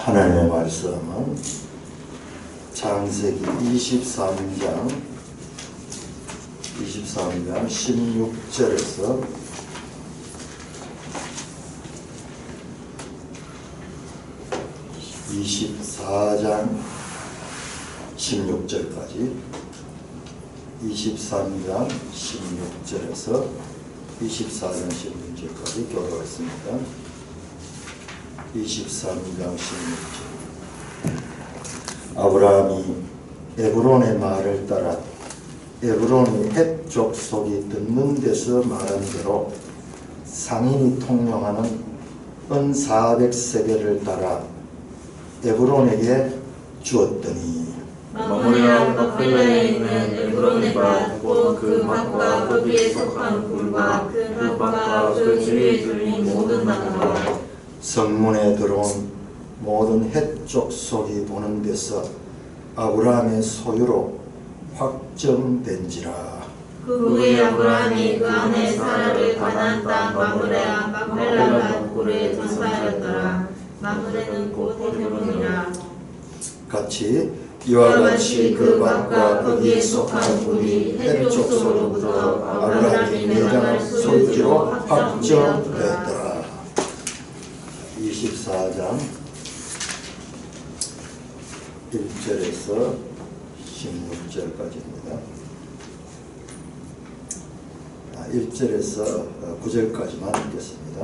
하나님의 말씀은 창세기 23장 16절에서 24장 16절까지 23장 16절에서 24장 16절까지 교도했습니다. 23장 16절. 아브라함이 에브론의 말을 따라 에브론이 헷 족속이 듣는 데서 말한 대로 상인이 통용하는 은 400세겔을 따라 에브론에게 주었더니 마므레와 막벨라에 있는 에브론의 밭, 곧 그 밭과 거기에 속한 굴과 그 밭과 그 주위에 둘린 모든 나무와 성문에 들어온 모든 헷 족속이 보는 데서 아브라함의 소유로 확정된지라. 그 후에 아브라함이 그 안에 사라를 가나안 땅 마므레와 막벨라 밭 굴에 전사하였더라. 마므레는 곧 헤브론이라. 같이 이와 같이 그 밭과 거기에 속한 굴이 헷 족속으로부터 아브라함이 매장할 소유지로 확정되었더라. 24장 1절에서 16절까지입니다. 1절에서 9절까지만 읽겠습니다.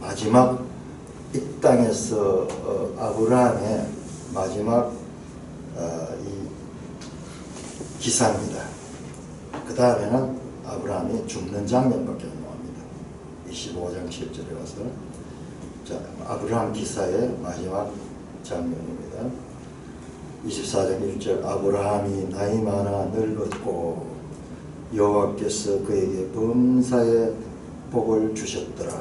마지막 이 땅에서 아브라함의 마지막 이 기사입니다. 그 다음에는 아브라함이 죽는 장면밖에 안 나옵니다. 25장 7절에 가서 자, 아브라함 기사의 마지막 장면입니다. 24장 1절. 아브라함이 나이 많아 늙었고 여호와께서 그에게 범사의 복을 주셨더라.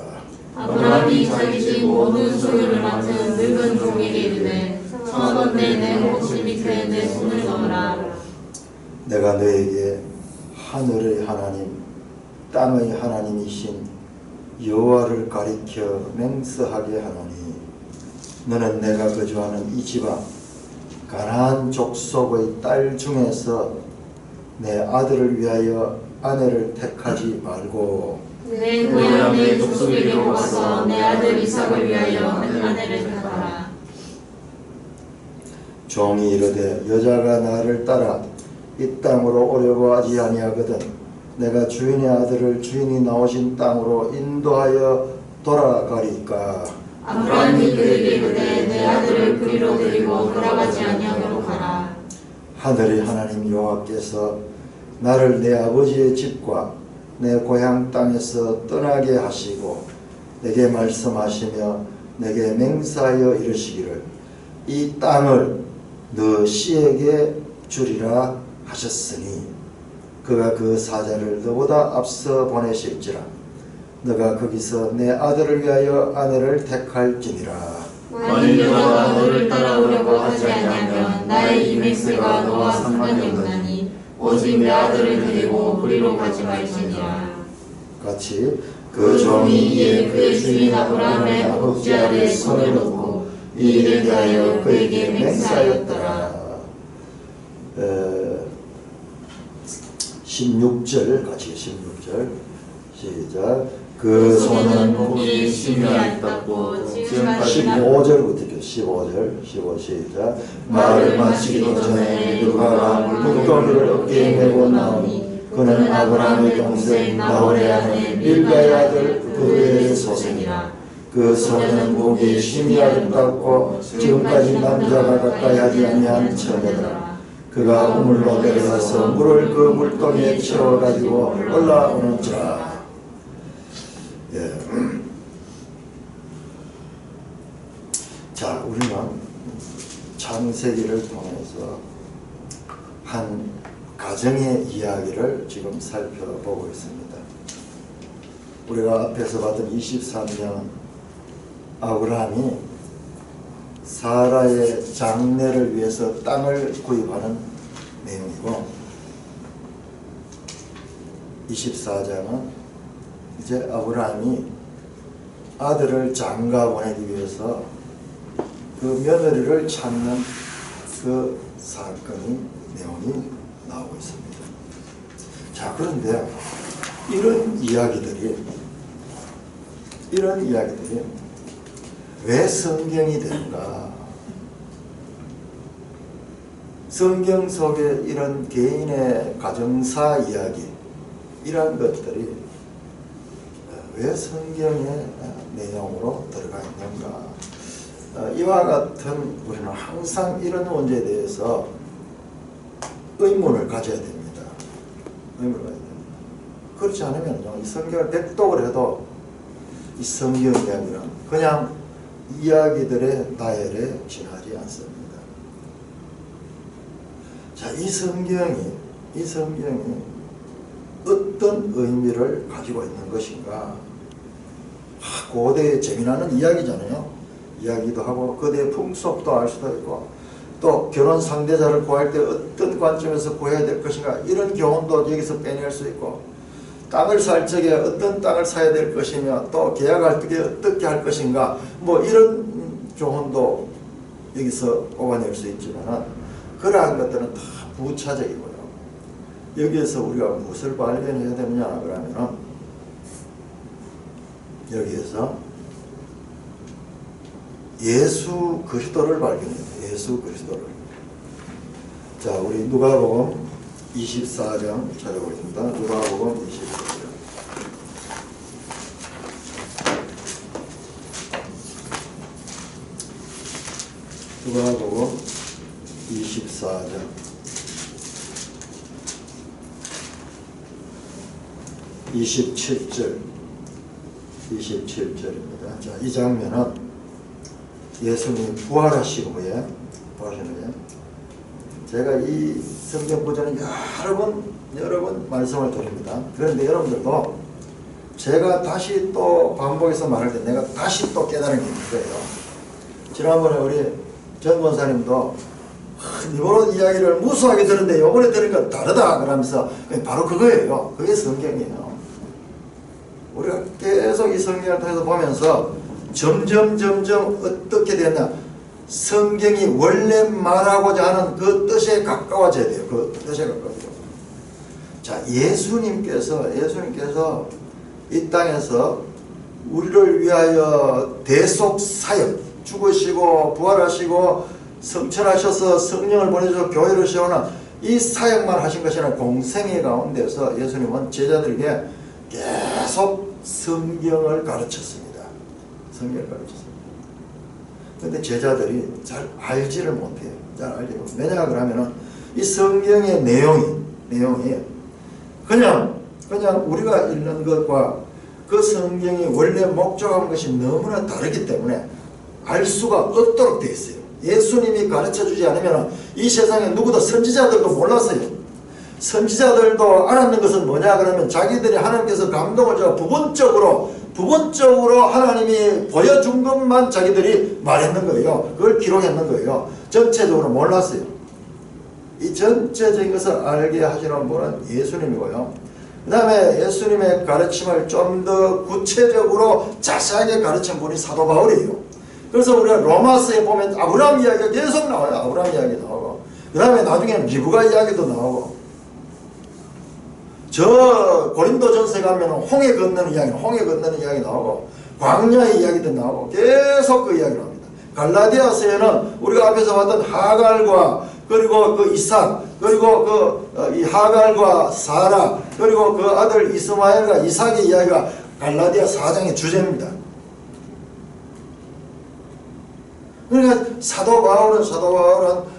아브라함이 자기 집 모든 소유를 맡은 늙은 종에게 이르되 청하건대 내 목줄 밑에 내 손을 넣으라. 내가 너에게 하늘의 하나님 땅의 하나님이신 여호와를 가리켜 맹세하게 하노니 너는 내가 거주하는 이 지방 가나안 족속의 딸 중에서 내 아들을 위하여 아내를 택하지 말고 내 고향 내 족속에로 와서 내 아들 이삭을 위하여 아내를 택하라. 종이 이르되 여자가 나를 따라 이 땅으로 오려고 하지 아니하거든 내가 주인의 아들을 주인이 나오신 땅으로 인도하여 돌아가리까. 아브라함이 그에게 이르되 내 아들을 그리로 데리고 돌아가지 아니하도록 하라. 하늘의 하나님 여호와께서 나를 내 아버지의 집과 내 고향 땅에서 떠나게 하시고 내게 말씀하시며 내게 맹세하여 이르시기를 이 땅을 너 씨에게 주리라 하셨으니 그가 그 사자를 너보다 앞서 보내실지라 너가 거기서 내 아들을 위하여 아내를 택할지니라. 만일 너가 너를 따라오려고 하지 아니하면 나의 이 맹세가 너와 상관이 없나니 오직 내 아들을 데리고 그리로 가지 말지니라. 같이 그 종이 이에 그의 주인 아브라함의 허벅지 아래 손을 놓고 이 일에 대하여 그에게 맹세하였더라. 16절 같이 16절 시작. 그 손은 목이 심히하였다고 지금까지 15절부터 15절 시작. 말을 마치기도 전에 누가가 물동이를 어깨에 메고 나오니 그는 아브라함의 동생 나홀의 아내 밀가의 아들 그의 소생이라. 그 소는 목이 심히하였다고 지금까지 남자가 가까이 하지 아니한 처녀더라. 그가 우물로 내려가서 물을 그 물동이에 채워가지고 올라오는지라. 예. 자, 우리는 창세기를 통해서 한 가정의 이야기를 지금 살펴보고 있습니다. 우리가 앞에서 봤던 23년 아브라함이 사라의 장례를 위해서 땅을 구입하는 내용이고 24장은 이제 아브라함이 아들을 장가 보내기 위해서 그 며느리를 찾는 그 사건이 내용이 나오고 있습니다. 자, 그런데 이런 이야기들이 왜 성경이 되는가? 성경 속에 이런 개인의 가정사 이야기 이런 것들이 왜 성경의 내용으로 들어가 있는가? 이와 같은 우리는 항상 이런 문제에 대해서 의문을 가져야 됩니다. 의문을 가져야 됩니다. 그렇지 않으면 이 성경을 백독을 해도 이 성경 이야기는 그냥 이야기들의 나열에 지나지 않습니다. 자, 이 성경이 어떤 의미를 가지고 있는 것인가? 고대의 재미나는 이야기잖아요. 이야기도 하고 그대의 풍속도 알 수도 있고 또 결혼 상대자를 구할 때 어떤 관점에서 구해야 될 것인가 이런 교훈도 여기서 빼낼 수 있고 땅을 살 적에 어떤 땅을 사야 될 것이며 또 계약할 때 어떻게 할 것인가 뭐 이런 교훈도 여기서 뽑아낼 수 있지만 그러한 것들은 다 부차적이고요. 여기에서 우리가 무엇을 발견해야 되느냐 그러면 여기에서 예수 그리스도를 발견해야 돼요. 예수 그리스도를. 자, 우리 누가복음 24장 찾아보겠습니다. 누가복음 24장. 누가복음 24장 27절입니다. 자, 이 장면은 예수님이 부활하시고 후에 제가 이 성경 구절은 여러 번 말씀을 드립니다. 그런데 여러분들도 제가 다시 또 반복해서 말할 때 내가 다시 또 깨달은 게 있는 거예요. 지난번에 우리 전 권사님도 이번에 이야기를 무수하게 들었는데 이번에 들은 건 다르다 그러면서 바로 그거예요. 그게 성경이에요. 우리가 계속 이 성경을 통해서 보면서 점점 어떻게 되냐 성경이 원래 말하고자 하는 그 뜻에 가까워져야 돼요. 그 뜻에 가까워져요. 자, 예수님께서 이 땅에서 우리를 위하여 대속 사역 죽으시고 부활하시고 성천하셔서 성령을 보내셔서 교회를 세우는 이 사역만 하신 것이 아니라 공생애 가운데서 예수님은 제자들에게 계속 성경을 가르쳤습니다. 성경을 가르쳤습니다. 그런데 제자들이 잘 알지를 못해요. 잘 알지 못해요. 왜냐 그러면은 이 성경의 내용이 그냥 우리가 읽는 것과 그 성경이 원래 목적한 것이 너무나 다르기 때문에 알 수가 없도록 되어 있어요. 예수님이 가르쳐주지 않으면 이 세상에 누구도 선지자들도 몰랐어요. 선지자들도 알았는 것은 뭐냐 그러면 자기들이 하나님께서 감동을 줘 부분적으로 하나님이 보여준 것만 자기들이 말했는 거예요. 그걸 기록했는 거예요. 전체적으로 몰랐어요. 이 전체적인 것을 알게 하시는 분은 예수님이고요. 그 다음에 예수님의 가르침을 좀 더 구체적으로 자세하게 가르친 분이 사도 바울이에요. 그래서 우리가 로마서에 보면 아브라함 이야기가 계속 나와요. 아브라함 이야기 나오고 그 다음에 나중에는 리브가 이야기도 나오고 저 고린도전서에 가면 홍해 건너는 이야기 나오고 광야의 이야기도 나오고 계속 그 이야기 나옵니다. 갈라디아서에는 우리가 앞에서 봤던 하갈과 그리고 그 이삭 그리고 이 하갈과 사라 그리고 그 아들 이스마엘과 이삭의 이야기가 갈라디아 4장의 주제입니다. 그러니까 사도 바울은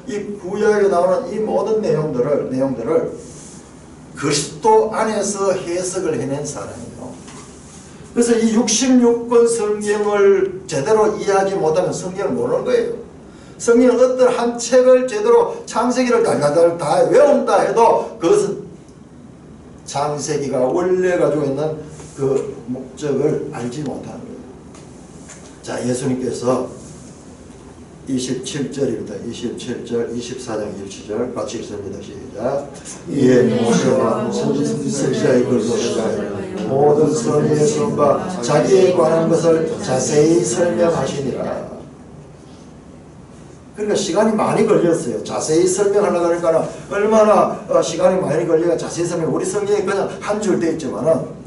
이 구약에 나오는 이 모든 내용들을 그리스도 안에서 해석을 해낸 사람이에요. 그래서 이 66권 성경을 제대로 이해하지 못하면 성경을 모르는 거예요. 성경은 어떤 한 책을 제대로 창세기를 달달달 다 외운다 해도 그것은 창세기가 원래 가지고 있는 그 목적을 알지 못하는 거예요. 자, 예수님께서 27절입니다. 27절, 24장 1절 같이 읽습니다. 시작. 이에 모세와 선지자의 글로시가 모든 선의 선과 자기에 관한 것을 자세히 설명하시니라. 그러니까 시간이 많이 걸렸어요. 자세히 설명하려고 하니까 얼마나 시간이 많이 걸려야 자세히 설명. 우리 성경에 그냥 한 줄 돼 있지만은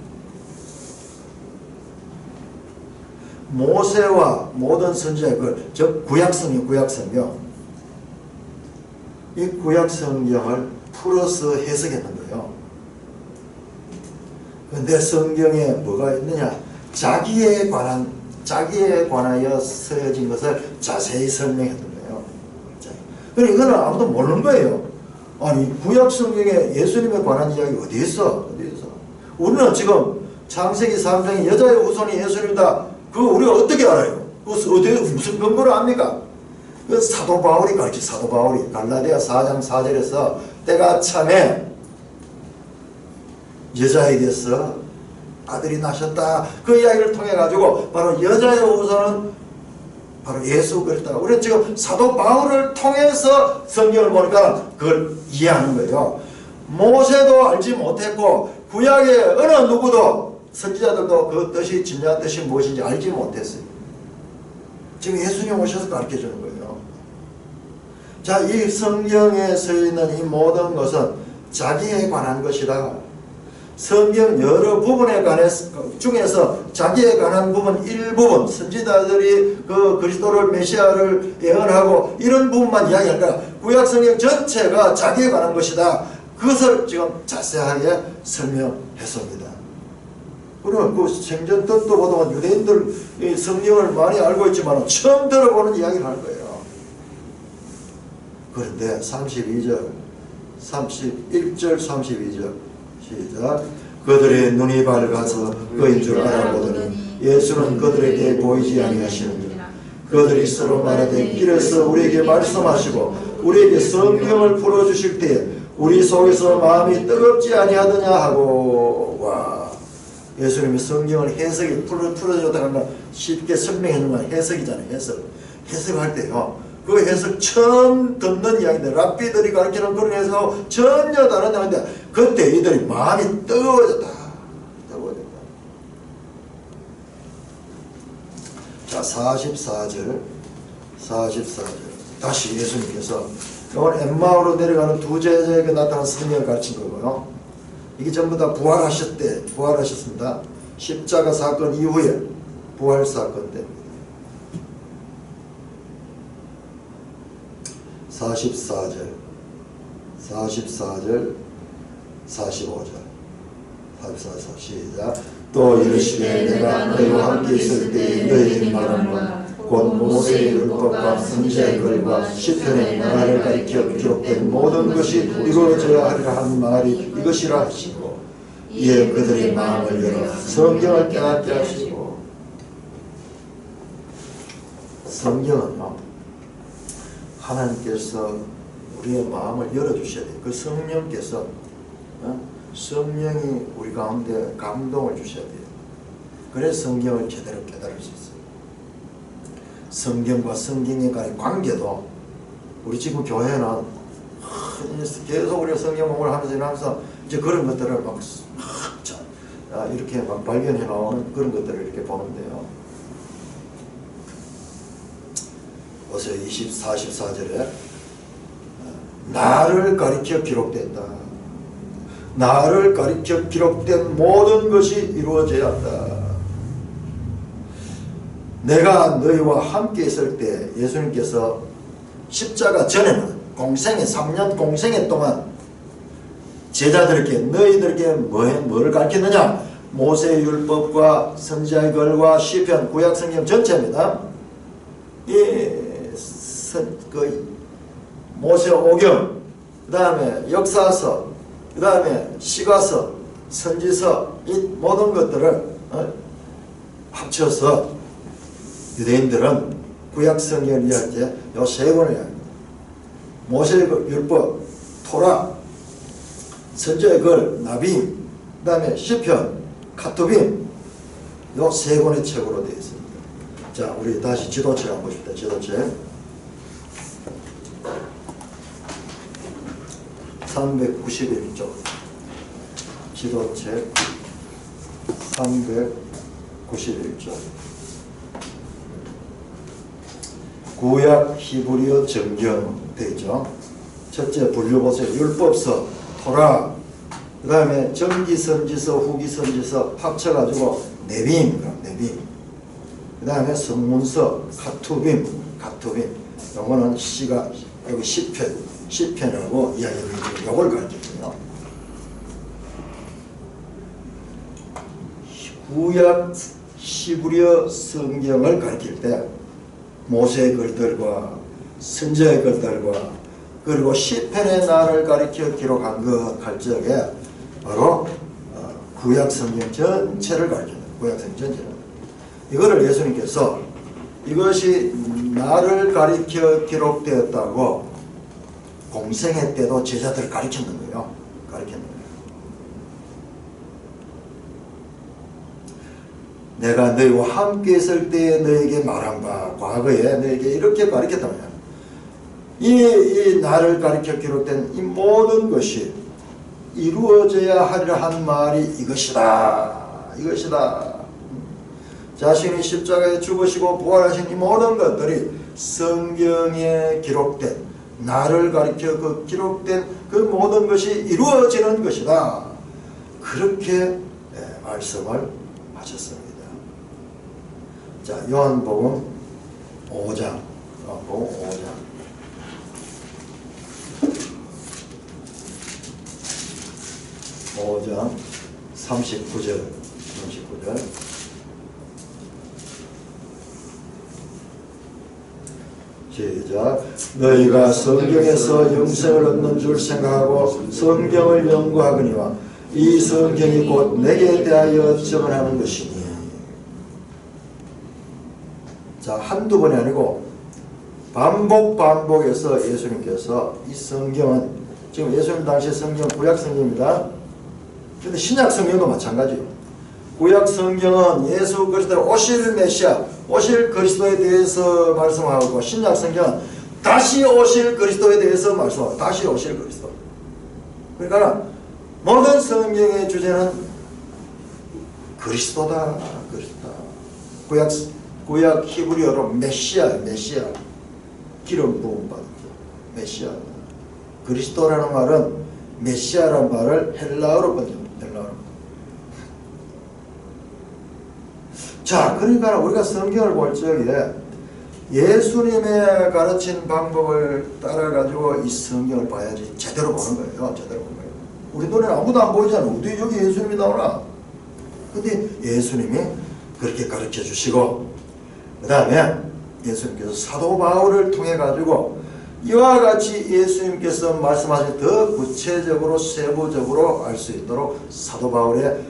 모세와 모든 선지자 즉 구약성경, 구약성경 이 구약성경을 풀어서 해석했는 거예요. 근데 성경에 뭐가 있느냐? 자기에 관하여 쓰여진 것을 자세히 설명했던 거예요. 그러니까 이거는 아무도 모르는 거예요. 아니 구약성경에 예수님에 관한 이야기 어디 있어? 어디 있어? 우리는 지금 창세기 3장에 여자의 후손이 예수님이다. 그거 우리가 어떻게 알아요? 그거 어디 무슨 근거로 압니까? 그 사도 바울이 가르치 사도 바울이 갈라디아 4장 4절에서 때가 참에 여자에게서 아들이 나셨다. 그 이야기를 통해 가지고 바로 여자의 후손은 바로 예수 그리스도다. 우리는 지금 사도 바울을 통해서 성경을 보니까 그걸 이해하는 거예요. 모세도 알지 못했고 구약의 어느 누구도 선지자들도 그 뜻이 진정한 뜻이 무엇인지 알지 못했어요. 지금 예수님 오셔서 가르쳐 주는 거예요. 자, 이 성경에 써 있는 이 모든 것은 자기에 관한 것이다. 성경 여러 부분에 중에서 자기에 관한 부분 일부분 선지자들이 그 그리스도를 메시아를 예언하고 이런 부분만 이야기하니까 구약 성경 전체가 자기에 관한 것이다. 그것을 지금 자세하게 설명했습니다. 그러면 그 생전 뜻도 보다 유대인들 성경을 많이 알고 있지만 처음 들어보는 이야기를 하는 거예요. 그런데 32절, 31절, 32절 시작. 그들의 눈이 밝아서 그인 줄 알아보더니 예수는 그들에게 보이지 아니하시느니라. 그들이 서로 말하되 길에서 우리에게 말씀하시고 우리에게 성경을 풀어주실 때에 우리 속에서 마음이 뜨겁지 아니하더냐 하고. 와, 예수님이 성경을 해석이 풀어줬다는 건 쉽게 설명해주는 건 해석이잖아요. 해석할 때요, 그 해석 처음 듣는 이야기인데 랍비들이 가르치는 그런 해석하고 전혀 다른 이야기인데 그때 이들이 마음이 뜨거워졌다. 자, 44절 다시 예수님께서 오늘 엠마오로 내려가는 두 제자에게 나타난 성령을 가르친 거고요. 이게 전부 다 부활하셨습니다. 십자가 사건 이후에 부활 사건 때입니다. 44절, 45절, 44절 시작. 또 이르시되 내가 너희와 함께 있을 때 너희에게 말하노라. 곧 모세의 율법과 선지자의 글과 시편에 나를 가리켜 기록된 모든 것이 이루어져야 하리라 한 말이 이것이라 하시고 이에 그들의 마음을 열어 성경을 깨닫게 하시고. 성경은요, 하나님께서 우리의 마음을 열어주셔야 돼요. 그 성령께서 성령이 우리 가운데 감동을 주셔야 돼요. 그래서 성경을 제대로 깨달을 수 있어요. 성경과 성경에 관한 관계도 우리 지금 교회는 계속 우리가 성경 공부를 하면서 이제 그런 것들을 막 이렇게 막 발견해 나오는 그런 것들을 이렇게 보는데요. 보세요. 44절에 나를 가리켜 기록된다. 나를 가리켜 기록된 모든 것이 이루어져야 한다. 내가 너희와 함께 있을 때 예수님께서 십자가 전에는 공생애 3년 공생애 동안 제자들에게 너희들에게 뭐를 가르쳤느냐? 모세의 율법과 선지자의 글과 시편 구약성경 전체입니다. 모세 오경, 그 다음에 역사서, 그 다음에 시가서, 선지서, 이 모든 것들을 합쳐서 유대인들은 구약성경을 이해할 때 요 세 권을 이해합니다. 모세의 율법, 토라, 선지자의 글, 나빔, 그 다음에 시편, 카투빔, 요 세 권의 책으로 되어 있습니다. 자, 우리 다시 지도책 한번 보십시다. 지도책 391쪽 지도책 391쪽 구약 히브리어 정경 되죠. 첫째 분류 보세요. 율법서, 토라, 그 다음에 정기선지서, 후기선지서 합쳐가지고 네빔, 그 다음에 성문서, 카투빔. 요거는 시가 여기 시편이라고 이야기합니다. 요걸 가르치고요. 구약 히브리어 성경을 가르칠 때 모세의 글들과 선지자의 글들과 그리고 시편의 날을 가리켜 기록한 것 할 적에 바로 구약 성경 전체를 가르칩니다. 구약 성경 전체를. 이거를 예수님께서 이것이 나를 가리켜 기록되었다고 공생애 때도 제자들을 가르쳤는 거예요. 내가 너희와 함께 있을 때 너에게 말한 바, 과거에 너에게 이렇게 가르쳤다면 이 나를 가리켜 기록된 이 모든 것이 이루어져야 하리라 한 말이 이것이다. 자신이 십자가에 죽으시고 부활하신 이 모든 것들이 성경에 기록된, 나를 가리켜 그 기록된 그 모든 것이 이루어지는 것이다. 그렇게 말씀을 하셨습니다. 자, 요한복음 5장. 5장 39절. 시작. 너희가 성경에서 영생을 얻는 줄 생각하고 성경을 연구하거니와 이 성경이 곧 내게 대하여 증언하는 것이니. 자, 한두 번이 아니고 반복해서 예수님께서 이 성경은, 지금 예수님 당시 성경 구약 성경입니다. 근데 신약 성경도 마찬가지예요. 구약 성경은 예수 그리스도 오실 메시아, 오실 그리스도에 대해서 말씀하고, 신약 성경은 다시 오실 그리스도에 대해서 말씀하고, 다시 오실 그리스도. 그러니까 모든 성경의 주제는 그리스도다. 구약 히브리어로 메시아. 기름 부음 받은 메시아. 그리스도라는 말은 메시아라는 말을 헬라어로 번역합니다. 자, 그러니까 우리가 성경을 볼 적에 예수님의 가르친 방법을 따라가지고 이 성경을 봐야지 제대로 보는 거예요. 우리 눈에는 아무도 안 보이잖아. 어디 여기 예수님이 나오나? 근데 예수님이 그렇게 가르쳐 주시고, 그 다음에 예수님께서 사도 바울을 통해 가지고 이와 같이 예수님께서 말씀하신 더 구체적으로 세부적으로 알 수 있도록 사도 바울의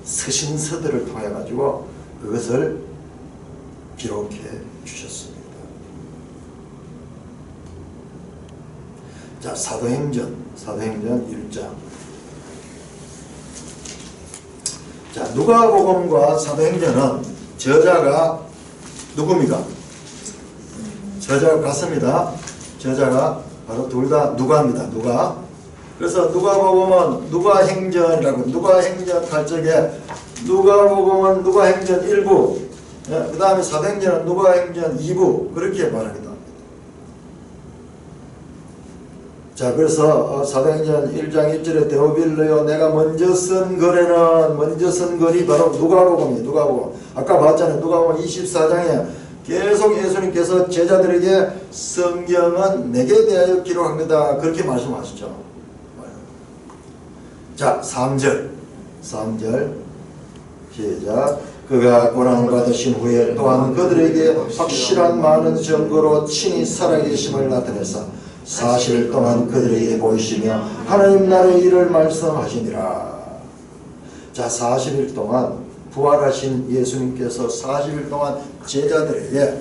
서신서들을 통해 가지고 그것을 기록해 주셨습니다. 자, 사도행전 1장. 자, 누가복음과 사도행전은 저자가 누굽니까? 저자가 같습니다. 저자가 바로 둘 다 누가입니다. 누가. 그래서 누가복음은 누가행전이라고, 누가행전 할 적에 누가복음은 누가행전 1부, 그 다음에 사도행전은 누가행전 2부, 그렇게 말합니다. 자, 그래서 사도행전 1장 1절에 데오빌로요, 내가 먼저 쓴 글이 바로 누가복음이에요. 누가복음. 아까 봤잖아요. 누가복음 24장에 계속 예수님께서 제자들에게 성경은 내게 대하여 기록한 거다, 그렇게 말씀하시죠. 자, 3절 시작. 그가 고난을 받으신 후에 또한 그들에게 확실한 많은 증거로 친히 살아계심을 나타내사 40일 동안 그들에게 보이시며 하나님 나라의 일을 말씀하시니라. 자, 40일 동안 부활하신 예수님께서 40일 동안 제자들에게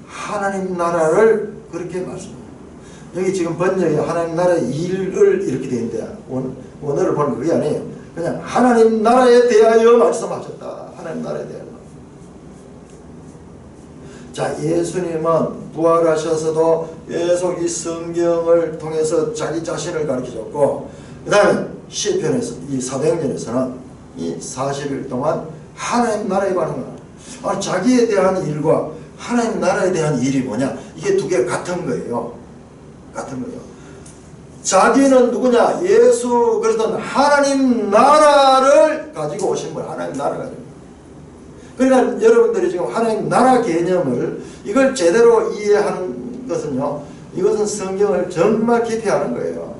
하나님 나라를 그렇게 말씀합니다. 여기 지금 번역에 하나님 나라의 일을 이렇게 되어 있는데 원어를 보면 그게 아니에요. 그냥 하나님 나라에 대하여 말씀하셨다. 하나님 나라에 대하여. 자, 예수님은 부활하셔서도 계속 이 성경을 통해서 자기 자신을 가르쳐줬고, 그 다음에 시편에서, 이 사도행전에서는 이 40일 동안 하나님 나라에 관한 거, 자기에 대한 일과 하나님 나라에 대한 일이 뭐냐? 이게 두 개 같은 거예요. 같은 거예요. 자기는 누구냐? 예수 그리스도는 하나님 나라를 가지고 오신 분. 하나님 나라 가지고. 그러니까 여러분들이 지금 하나님 나라 개념을 이걸 제대로 이해하는 것은요, 이것은 성경을 정말 깊이 하는 거예요.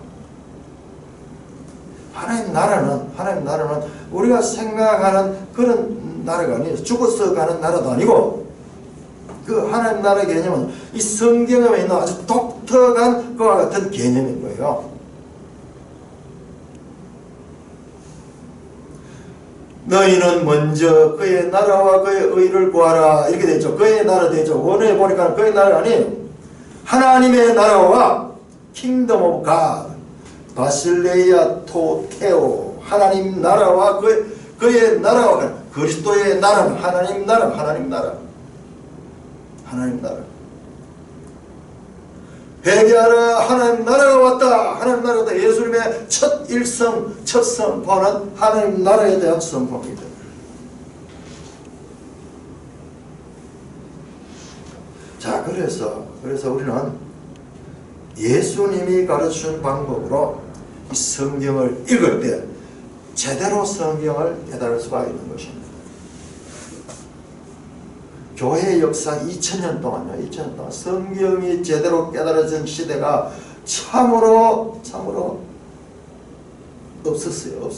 하나님 나라는 우리가 생각하는 그런 나라가 아니에요. 죽어서 가는 나라도 아니고, 그 하나님 나라 개념은 이 성경에 있는 아주 독특한 그와 같은 개념인 거예요. 너희는 먼저 그의 나라와 그의 의를 구하라. 이렇게 되죠. 그의 나라 되죠. 원어에 보니까 그의 나라가 아니에요. 하나님의 나라와 킹덤 오브 갓, 바실레이아 토테오, 하나님 나라와 그의 나라와 그리스도의 나라는 하나님 나라. 회개하라. 하나님 나라가 왔다. 하나님 나라가 왔다. 예수님의 첫 선포는 하나님 나라에 대한 선포입니다. 자, 그래서 우리는 예수님이 가르쳐준 방법으로 이 성경을 읽을 때 제대로 성경을 깨달을 수가 있는 것입니다. 교회 역사 2000년 동안요, 2000년 동안 성경이 제대로 깨달아진 시대가 참으로 없었어요.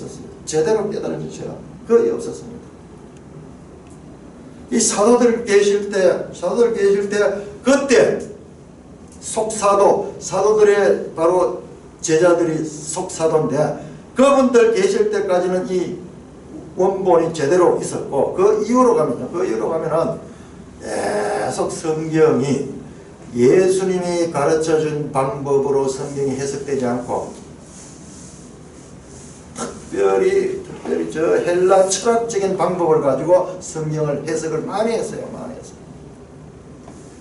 제대로 깨달아진 시대가 거의 없었습니다. 이 사도들 계실 때 그때 사도들의 바로 제자들이 속사도인데, 그분들 계실 때까지는 이 원본이 제대로 있었고, 그 이후로 가면은 계속 성경이 예수님이 가르쳐준 방법으로 성경이 해석되지 않고, 특별히 저 헬라 철학적인 방법을 가지고 성경을 해석을 많이 했어요.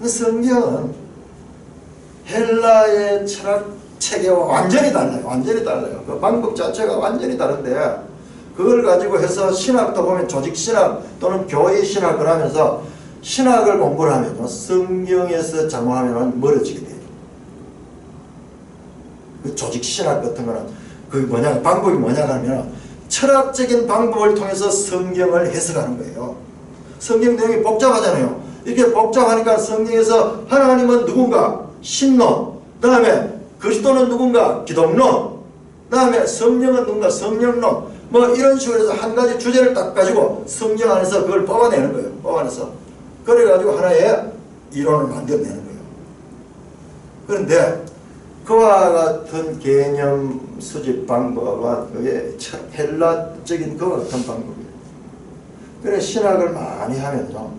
성경은 헬라의 철학 체계와 완전히 달라요. 그 방법 자체가 완전히 다른데, 그걸 가지고 해서 신학도 보면 조직신학 또는 교회신학을 하면서 신학을 공부를 하면 성경에서 잘못하면 멀어지게 돼요. 그 조직신학 같은 거는 방법이 뭐냐 하면 철학적인 방법을 통해서 성경을 해석하는 거예요. 성경 내용이 복잡하잖아요. 이렇게 복잡하니까 성경에서 하나님은 누군가? 신론. 그 다음에 그리스도는 누군가? 기독론. 그 다음에 성령은 누군가? 성령론. 뭐 이런 식으로 해서 한 가지 주제를 딱 가지고 성경 안에서 그걸 뽑아내는 거예요. 그래가지고 하나의 이론을 만들어내는 거예요. 그런데 그와 같은 개념 수집 방법은 그게 헬라적인 그와 같은 방법이에요. 그래 신학을 많이 하면요,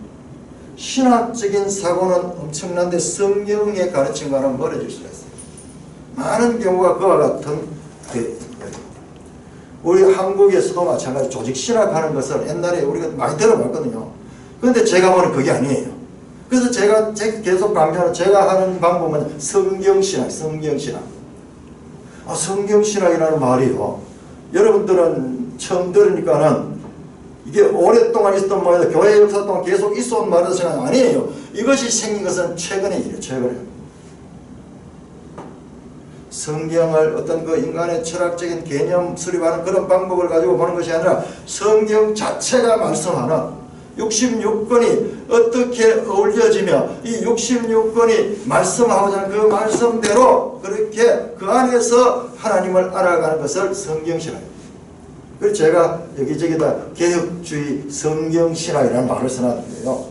신학적인 사고는 엄청난데 성경의 가르침과는 멀어질 수가 있어요. 많은 경우가 그와 같은 우리 한국에서도 마찬가지 조직신학하는 것을 옛날에 우리가 많이 들어봤거든요. 그런데 제가 보는 그게 아니에요. 그래서 제가 계속 강조하는 제가 하는 방법은 성경신학. 성경신학이라는 말이요, 여러분들은 처음 들으니까는 이게 오랫동안 있었던 말이다, 교회 역사 동안 계속 있어온 말이다 생각 아니에요. 이것이 생긴 것은 최근의 일이에요. 최근에 성경을 어떤 그 인간의 철학적인 개념 수립하는 그런 방법을 가지고 보는 것이 아니라 성경 자체가 말씀하는 66권이 어떻게 어울려지며 이 66권이 말씀하고자 하는 그 말씀대로 그렇게 그 안에서 하나님을 알아가는 것을 성경신학이에요. 그래서 제가 여기저기다 개혁주의 성경신학이라는 말을 써놨는데요.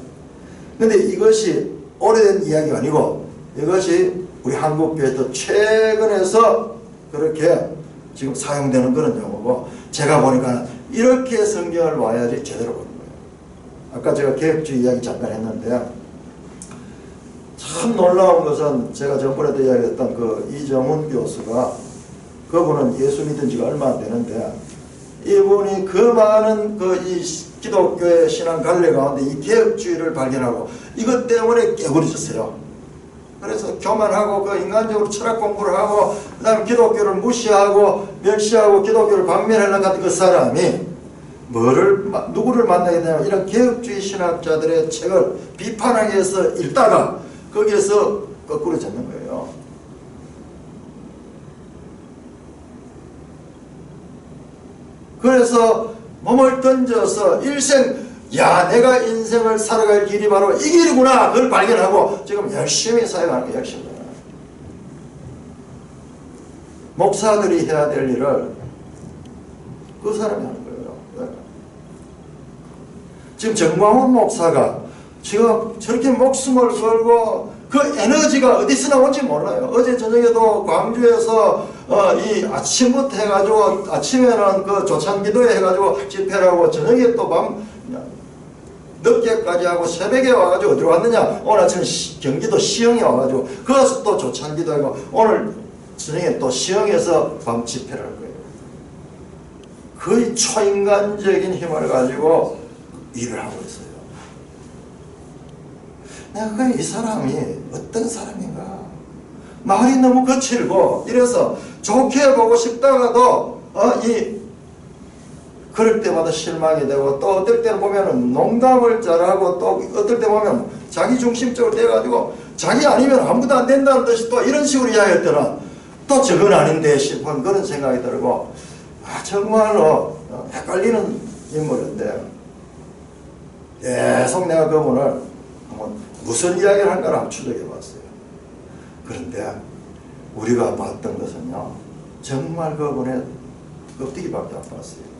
그런데 이것이 오래된 이야기가 아니고 이것이 우리 한국교회도 최근에서 그렇게 지금 사용되는 그런 용어고, 제가 보니까 이렇게 성경을 와야지 제대로 보는 거예요. 아까 제가 개혁주의 이야기 잠깐 했는데, 참 놀라운 것은 제가 전번에도 이야기했던 그 이정훈 교수가, 그분은 예수 믿은 지가 얼마 안 되는데 이분이 그 많은 이 기독교의 신앙 갈래 가운데 이 개혁주의를 발견하고 이것 때문에 깨구리졌어요. 그래서 교만하고 그 인간적으로 철학 공부를 하고 그 다음에 기독교를 무시하고 멸시하고 기독교를 박멸하려고 하던 그 사람이 누구를 만나게 되냐면 이런 개혁주의 신학자들의 책을 비판하기 위해서 읽다가 거기에서 거꾸로 잡는 거예요. 그래서 몸을 던져서 일생, 야, 내가 인생을 살아갈 길이 바로 이 길이구나, 그걸 발견하고 지금 열심히 사역하는 거예요. 열심히. 목사들이 해야 될 일을 그 사람이 하는 거예요. 지금 정광훈 목사가 지금 저렇게 목숨을 걸고 그 에너지가 어디서 나온지 몰라요. 어제 저녁에도 광주에서 이 아침부터 해가지고 아침에는 그 조찬기도회 해가지고 집회라고 저녁에 또 밤 늦게까지 하고 새벽에 와가지고 어디로 왔느냐, 오늘 아침 경기도 시흥에 와가지고 거기서 또 조찬기도하고 오늘 저녁에 또 시흥에서 밤 집회를 할 거예요. 거의 초인간적인 힘을 가지고 일을 하고 있어요. 내가 이 사람이 어떤 사람인가, 말이 너무 거칠고 이래서 좋게 보고 싶다가도 그럴 때마다 실망이 되고, 또 어떨 때는 보면은 농담을 잘하고, 또 어떨 때 보면 자기 중심적으로 돼가지고 자기 아니면 아무도 안 된다는 듯이 또 이런 식으로 이야기할 때는 또 저건 아닌데 싶은 그런 생각이 들고, 정말로 헷갈리는 인물인데, 계속 내가 그분을 무슨 이야기를 할까를 한번 추적해 봤어요. 그런데 우리가 봤던 것은요, 정말 그분의 껍데기밖에 안 봤어요.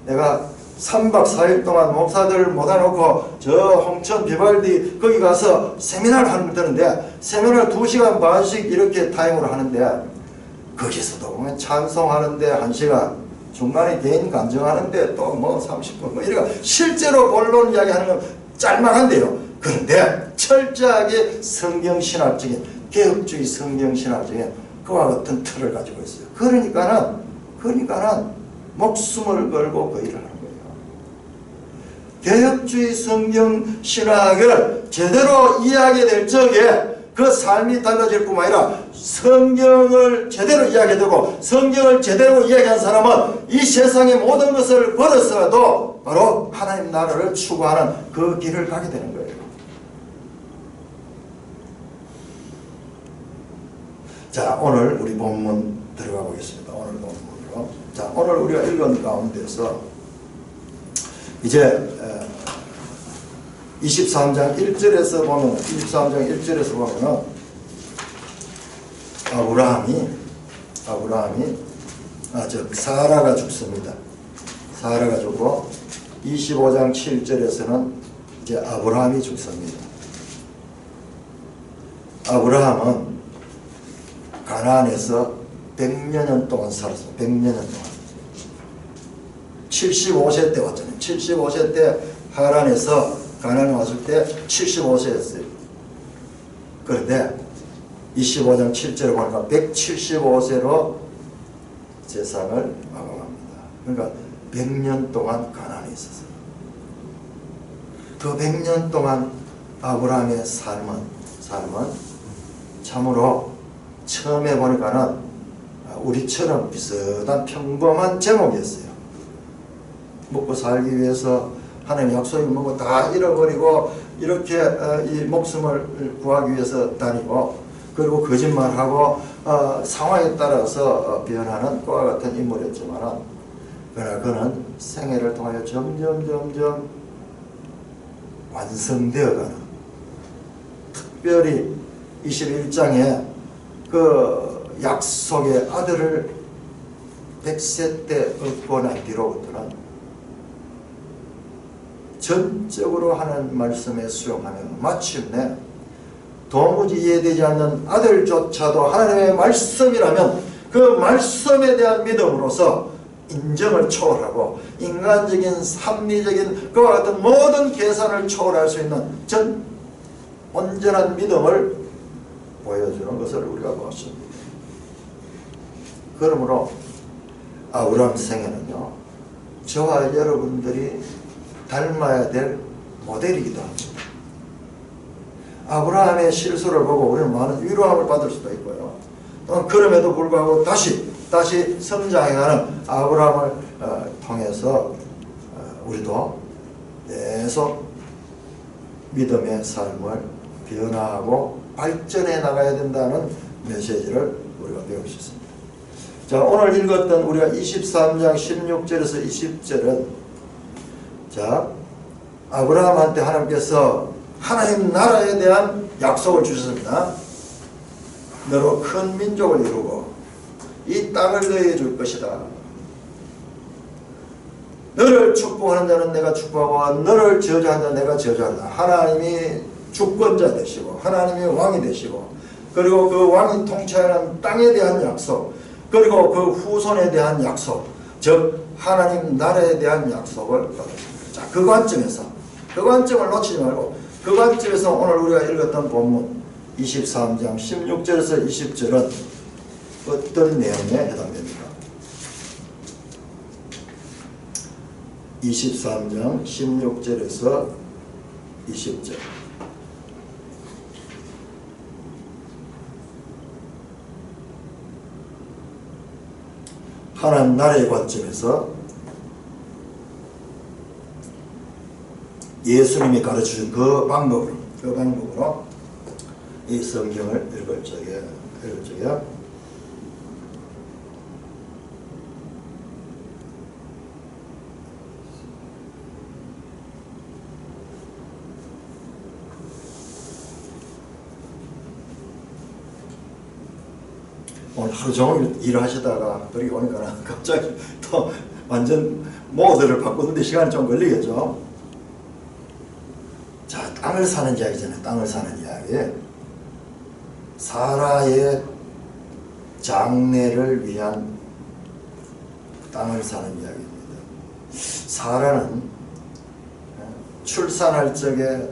내가 3박 4일 동안 목사들을 모아놓고 저 홍천 비발디 거기 가서 세미나를 하는 걸 듣는데, 세미나를 2시간 반씩 이렇게 타임으로 하는데, 거기서도 보면 찬송하는데 1시간, 중간에 개인 감정하는데 또 뭐 30분 뭐 이래가 실제로 본론 이야기하는 건 짤막한데요. 그런데 철저하게 성경신학적인, 개혁주의 성경신학적인 그와 같은 틀을 가지고 있어요. 그러니까는 목숨을 걸고 그 일을 하는 거예요. 개혁주의 성경신학을 제대로 이해하게 될 적에 그 삶이 달라질 뿐만 아니라 성경을 제대로 이야기되고 성경을 제대로 이야기한 사람은 이 세상의 모든 것을 버려서라도 바로 하나님 나라를 추구하는 그 길을 가게 되는 거예요. 자, 오늘 우리 본문 들어가 보겠습니다. 오늘 본문으로. 자, 오늘 우리가 읽은 가운데서 이제 23장 1절에서 보면은 사라가 죽습니다. 사라가 죽고 25장 7절에서는 이제 아브라함이 죽습니다. 아브라함은 가나안에서 100년 동안 살았습니다. 100년 동안. 75세 때 왔잖아요. 75세 때 하란에서 가나안에 왔을 때 75세였어요. 그런데 25장 7절에 보니까 175세로 세상을 마감합니다. 그러니까 100년 동안 가나안에 있었어요. 그 100년 동안 아브라함의 삶은 참으로 처음에 보니까는 우리처럼 비슷한 평범한 제목이었어요. 먹고 살기 위해서 하나님 약속이 뭐고 다 잃어버리고 이렇게 이 목숨을 구하기 위해서 다니고, 그리고 거짓말하고 상황에 따라서 변하는 그와 같은 인물이었지만, 그러나 그는 생애를 통하여 점점 완성되어가는, 특별히 21장에 그 약속의 아들을 100세 때 얻고 난 뒤로부터는 전적으로 하나님 말씀에 수용하며 마침내 도무지 이해되지 않는 아들조차도 하나님의 말씀이라면 그 말씀에 대한 믿음으로서 인정을 초월하고 인간적인 합리적인 그와 같은 모든 계산을 초월할 수 있는 온전한 믿음을 보여주는 것을 우리가 보았습니다. 그러므로 아브라함 생애는요, 저와 여러분들이 닮아야 될 모델이기도 합니다. 아브라함의 실수를 보고 우리는 많은 위로함을 받을 수도 있고요. 그럼에도 불구하고 다시 다시 성장해가는 아브라함을 통해서 우리도 계속 믿음의 삶을 변화하고 발전해 나가야 된다는 메시지를 우리가 배울 수 있습니다. 자, 오늘 읽었던 우리가 23장 16절에서 20절은 자, 아브라함한테 하나님께서 하나님 나라에 대한 약속을 주셨습니다. 너로 큰 민족을 이루고 이 땅을 너희에게 줄 것이다. 너를 축복하는 자는 내가 축복하고 너를 저주하는 자는 내가 저주한다. 하나님이 주권자 되시고 하나님이 왕이 되시고 그리고 그 왕이 통치하는 땅에 대한 약속 그리고 그 후손에 대한 약속 즉 하나님 나라에 대한 약속을 받았습니다. 자, 그 관점을 놓치지 말고 그 관점에서 오늘 우리가 읽었던 본문 23장 16절에서 20절은 어떤 내용에 해당됩니까? 23장 16절에서 20절 하나님 나라의 관점에서 예수님이 가르쳐준 그 방법으로 이 성경을 읽을 적에 오늘 하루 종일 일하시다가 그리고 오니까 갑자기 또 완전 모드를 바꾸는데 시간이 좀 걸리겠죠. 자, 땅을 사는 이야기잖아요. 땅을 사는 이야기. 사라의 장래를 위한 땅을 사는 이야기입니다. 사라는 출산할 적에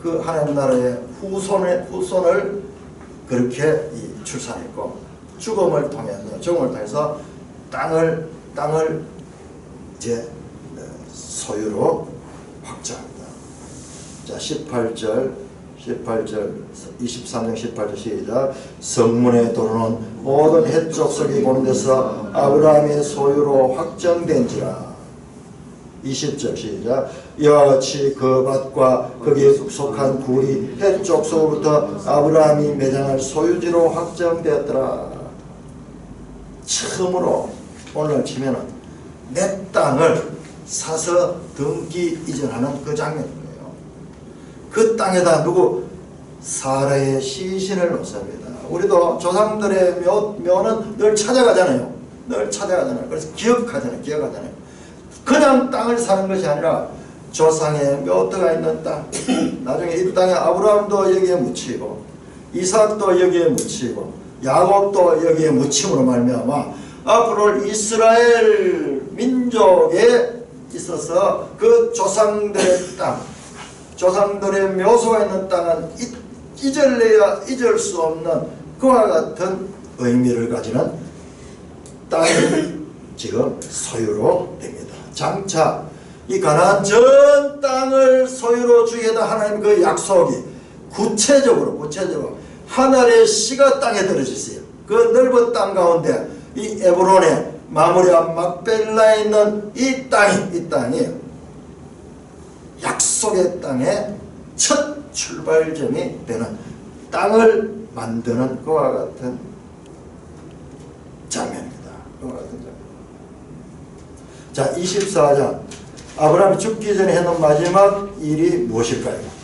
그 하나님 나라의 후손을 그렇게 출산했고 죽음을 통해서 땅을 이제 소유로 확장합니다. 자, 18절 23장 18절 시작. 성문에 도로는 모든 헷족속이 보는 데서 아브라함의 소유로 확정된지라. 20절 시작. 이와 같이 그 밭과 거기에 속한 굴이 헷족속으로부터 아브라함이 매장할 소유지로 확정되었더라. 처음으로 오늘 치면은 내 땅을 사서 등기 이전하는 그 장면이에요. 그 땅에다 사라의 시신을 놓습니다. 우리도 조상들의 묘는 늘 찾아가잖아요. 그래서 기억하잖아요. 그냥 땅을 사는 것이 아니라 조상의 묘터가 있는 땅. 나중에 이 땅에 아브라함도 여기에 묻히고 이삭도 여기에 묻히고 야곱도 여기에 묻힘으로 말미암아 앞으로 이스라엘 민족에 있어서 그 조상들의 땅, 조상들의 묘소가 있는 땅은 잊을래야 잊을 수 없는 그와 같은 의미를 가지는 땅이 지금 소유로 됩니다. 장차 이 가나안 전 땅을 소유로 주겠다 하나님 그 약속이 구체적으로 하늘의 씨가 땅에 떨어졌어요. 그 넓은 땅 가운데 이 에브론의 마므리와 막벨라에 있는 이 땅이 약속의 땅의 첫 출발점이 되는 땅을 만드는 그와 같은 장면입니다. 자, 24장 아브라함이 죽기 전에 해놓은 마지막 일이 무엇일까요?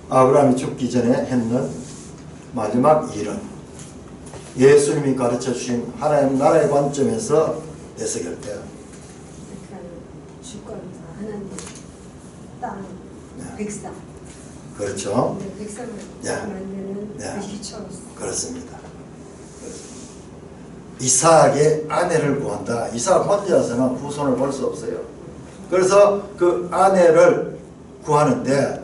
아브라함이 죽기 전에 했는 마지막 일은 예수님이 가르쳐 주신 하나님 나라의 관점에서 해석할 때 주권자 하나님 땅 백성 그렇죠. 백성을 네. 만드는 네. 기초로서 그렇습니다. 이삭의 아내를 구한다. 이삭 혼자서는 후손을 볼 수 없어요. 그래서 그 아내를 구하는데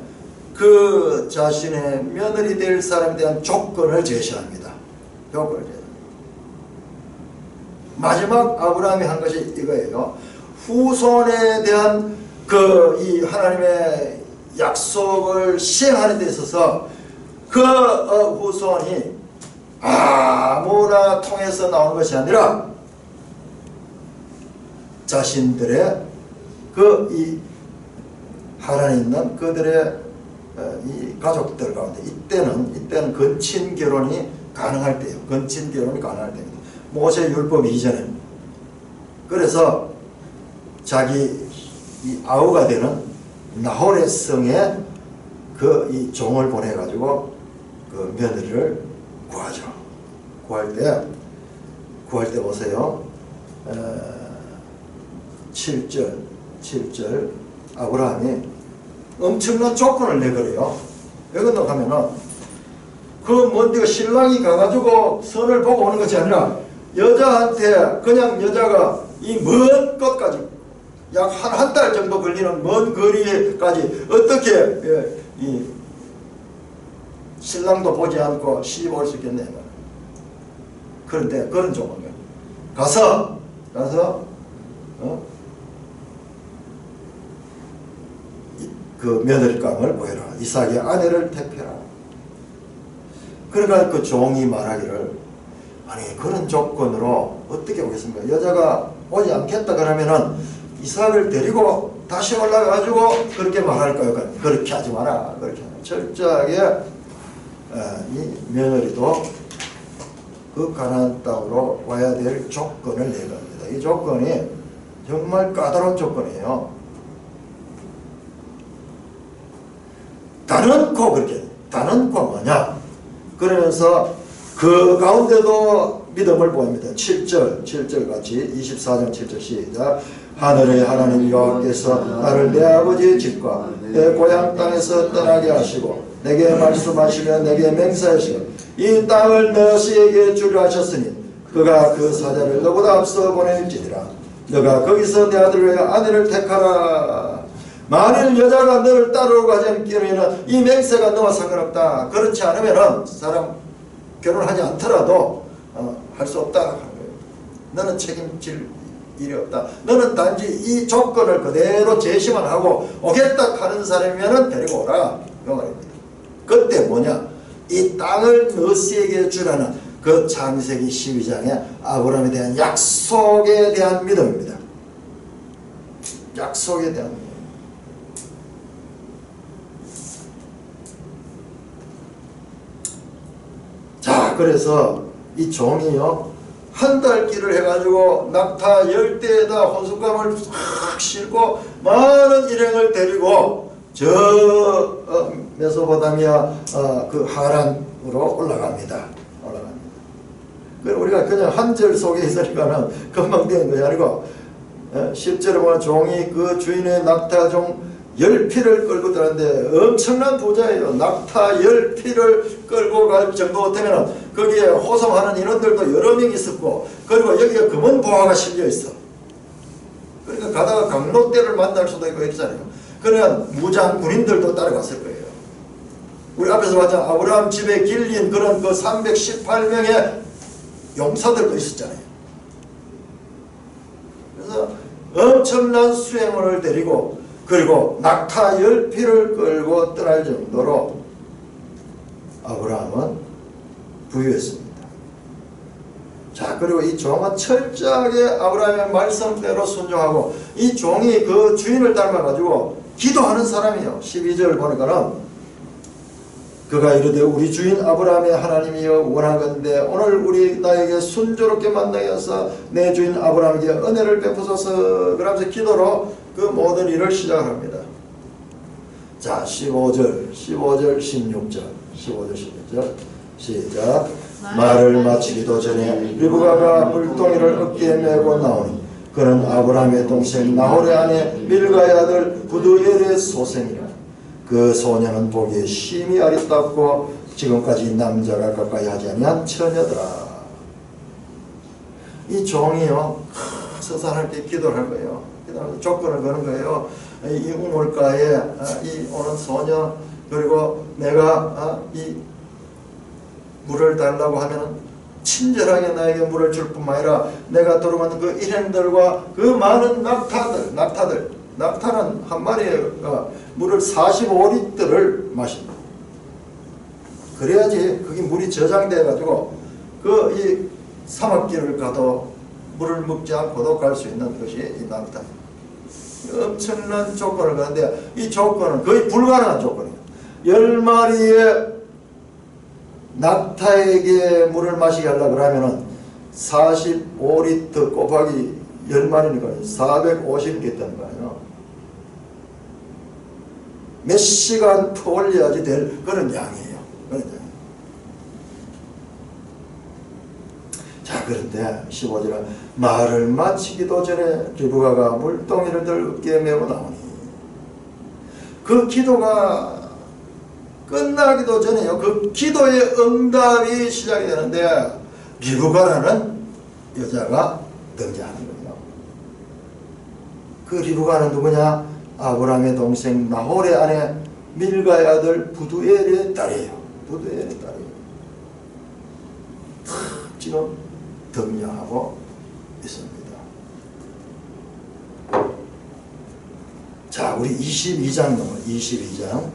그 자신의 며느리 될 사람에 대한 조건을 제시합니다. 마지막 아브라함이 한 것이 이거예요. 후손에 대한 이 하나님의 약속을 시행하는 데 있어서 그 후손이 아무나 통해서 나오는 것이 아니라 자신들의 이 하란에 있는 그들의 이 가족들 가운데 이때는 건친 결혼이 가능할 때예요. 건친 결혼이 가능할 때입니다. 모세 율법 이전에. 그래서 자기 이 아우가 되는 나홀의 성에 이 종을 보내 가지고 그 며느리를 구하죠. 구할 때 보세요. 7절 아브라함이 엄청난 조건을 내걸어요. 왜 그런가 하면은 그 뭔데 신랑이 가가지고 선을 보고 오는 것이 아니라 여자한테 그냥 여자가 이 먼 곳까지 약 한 달 정도 걸리는 먼 거리까지 어떻게 이 신랑도 보지 않고 시집 올 수 있겠네. 그런데 그런 조건이에요. 가서 그 며느리감을 구해라. 이삭의 아내를 택해라. 그러니까 그 종이 말하기를 아니 그런 조건으로 어떻게 오겠습니까? 여자가 오지 않겠다 그러면은 이삭을 데리고 다시 올라가가지고 그렇게 말할까요? 그렇게 하지 마라. 그렇게 하라. 철저하게 이 며느리도 그 가나안 땅으로 와야 될 조건을 내겁니다. 이 조건이 정말 까다로운 조건이에요. 단언코 뭐냐? 그러면서 그 가운데도 믿음을 보입니다. 7절 같이 24장 7절 시작. 하늘의 하나님 여호와께서 나를 내 아버지의 집과 내 고향 땅에서 떠나게 하시고 내게 말씀하시며 내게 맹세하시고 이 땅을 너희에게 주려 하셨으니 그가 그 사자를 너보다 앞서 보낼지니라. 너가 거기서 내 아들의 아내를 택하라. 만일 여자가 너를 따르고 가지 않기에는 이 맹세가 너와 상관없다. 그렇지 않으면 사람 결혼하지 않더라도 할 수 없다 하는 거예요. 너는 책임질 일이 없다. 너는 단지 이 조건을 그대로 제시만 하고 오겠다 하는 사람이면 데리고 오라. 그 말입니다. 그때 뭐냐? 이 땅을 너희에게 주라는 그 창세기 12장의 아브라함에 대한 약속에 대한 믿음입니다. 약속에 대한 믿음. 자, 그래서 이 종이요 한 달 길을 해가지고 낙타 10대에다 혼숙감을 확 싣고 많은 일행을 데리고 저 메소포타미아 그 하란으로 올라갑니다. 우리가 그냥 한 절 속에 있으니까는 금방 되는 것이 아니고 10절에 보면 종이 그 주인의 낙타종 10피를 끌고 들었는데 엄청난 부자예요. 낙타 10피를 끌고 갈 정도 되면 거기에 호송하는 인원들도 여러 명 있었고 그리고 여기에 금은 보화가 실려 있어. 그러니까 가다가 강로떼를 만날 수도 있고 이러잖아요. 그러면 무장 군인들도 따라갔을 거예요. 우리 앞에서 봤잖아. 아브라함 집에 길린 그런 그 318명의 용사들도 있었잖아요. 그래서 엄청난 수행원을 데리고 그리고 낙타 10피를 끌고 떠날 정도로 아브라함은 부유했습니다. 자, 그리고 이 종은 철저하게 아브라함의 말씀대로 순종하고 이 종이 그 주인을 닮아가지고 기도하는 사람이에요. 12절 보니까는 그가 이르되 우리 주인 아브라함의 하나님이여 원하건대 오늘 우리 나에게 순조롭게 만나게 하사 내 주인 아브라함에게 은혜를 베푸소서. 그러면서 기도로 그 모든 일을 시작합니다. 자, 15절 16절 시작. 말을 마치기도 전에 리브가가 물동이를 어깨에 메고 나오니 그는 아브라함의 동생 나홀의 아내 밀가의 아들 부두엘의 소생이라. 그 소녀는 보기에 심히 아리따웠고 지금까지 남자가 가까이 하지 아니한 처녀더라. 이 종이요 서산할 때 기도를 할 거예요. 기도하면서 조건을 거는 거예요. 이 우물가에 이 오는 소녀 그리고 내가 이 물을 달라고 하면은 친절하게 나에게 물을 줄 뿐만 아니라 내가 들어간 그 일행들과 그 많은 낙타는 한 마리가 물을 45리터를 마십니다. 그래야지 그게 물이 저장돼 가지고 그 이 사막길을 가도 물을 먹지 않고도 갈 수 있는 것이 이 낙타. 엄청난 조건을 가는데 이 조건은 거의 불가능한 조건이에요. 10마리의 낙타에게 물을 마시게 하려고 그러면은 45리터 곱하기 10마리니까 450개 있다는 거예요. 몇 시간 퍼올려야지 될 그런 양이에요. 그런 양. 자, 그런데 15절에 말을 마치기도 전에 리브가가 물동이를 들 어깨에 메고 나오니 그 기도가 끝나기도 전에요. 그 기도의 응답이 시작이 되는데 리브가라는 여자가 등장하는 거예요. 그 리브가는 누구냐? 아브라함의 동생 나홀의 아내 밀가의 아들 부두엘의 딸이에요. 부두엘의 딸이에요. 지금 등장하고 있습니다. 자, 우리 22장 넘어 22장